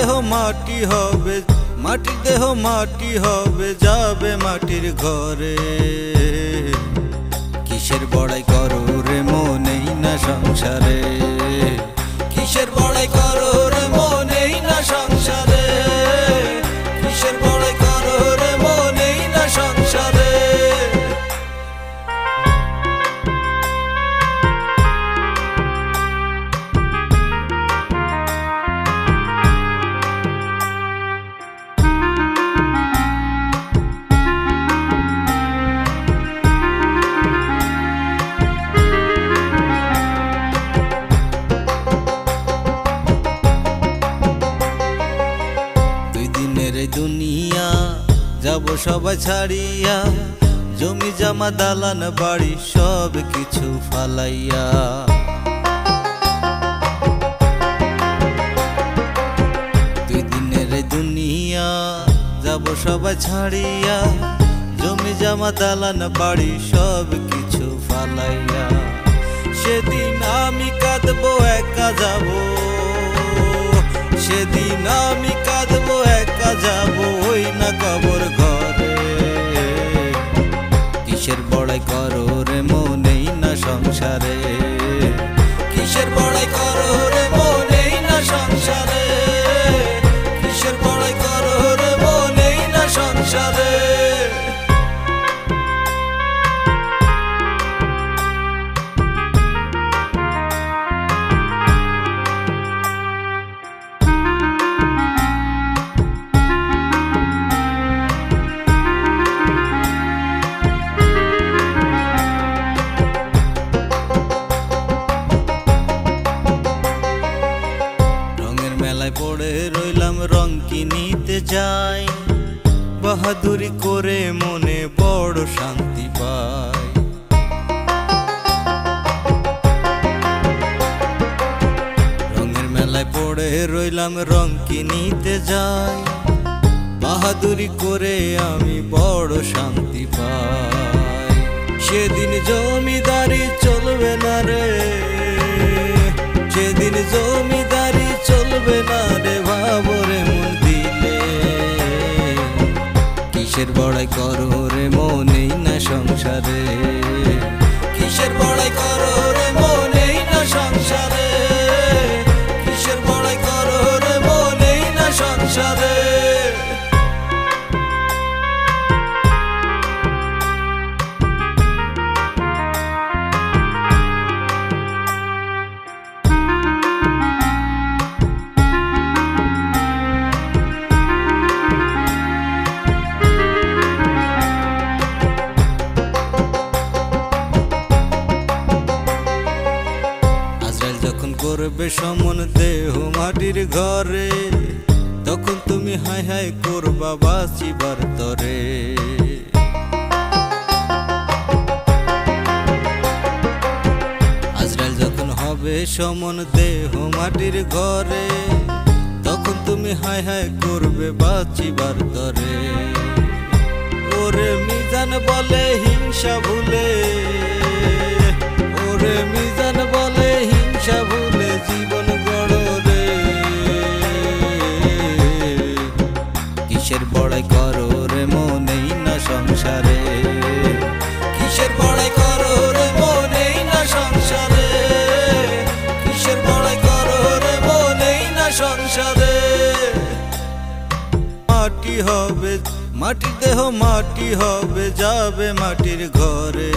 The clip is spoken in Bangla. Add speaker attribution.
Speaker 1: দেহ মাটি হবে, মাটির দেহ মাটি হবে, যাবে মাটির ঘরে। কিসের বড়াই করো রে মনেই না সংসারে, কিসের বড়াই করো রে মনেই না সংসারে, কিসের বড়াই করো রে মনেই না সংসারে। দুনিয়া যাব সবাই ছাড়িয়া, জমি জমা দালান বাড়ি সব কিছু ফালাইয়া। দুই দিনের দুনিয়া যাব সবাই ছাড়িয়া, জমি জমা দালান বাড়ি সব কিছু ফালাইয়া। সেদিন আমি কাঁদবো একা যাব, সেদিন আমি কাঁদবো একা যাবো ওই না কবর ঘরে। কিসের বড়াই করো রে মনেই না সংসারে, কিসের বড়াই করো রে মনেই না সংসারে, কিসের বড়াই করো রে মনেই না সংসারে। পড়ে রইলাম রং কিনিতে যাই, বাহাদুরি করে মনে বড় শান্তি পাই। রঙের মেলায় পড়ে রইলাম রং কিনিতে যাই, বাহাদুরি করে আমি বড় শান্তি পাই। সেদিন জমিদারি চলবে না রে, সেদিন জমিদারি চলবে না রে ভাবরে মন দিলে। কিসের বড়াই করো রে মনেই না সংসারে, কিসের বড়াই করো রে মনেই না সংসারে, কিসের বড়াই করো রে মনেই না সংসারে। করবে সমন দেহ মাটির ঘরে, তখন তুমি হাই হাই করবা বাঁচিবার তরে। আজরাইল যখন হবে সমন দেহ মাটির ঘরে, তখন তুমি হাই হাই করবে বাঁচিবার তরে। ওরে মিজান বলে হিংসা ভুলে, ওরে মিজান বলে হিংসা ভুলে জীবন গড় রে। কিসের বড়াই করো রে মনেই না সংসারে, কিসের বড়াই করো রে মনেই না সংসারে, কিসের বড়াই করো রে মনেই না সংসারে। মাটি হবে, মাটির দেহ মাটি হবে, যাবে মাটির ঘরে।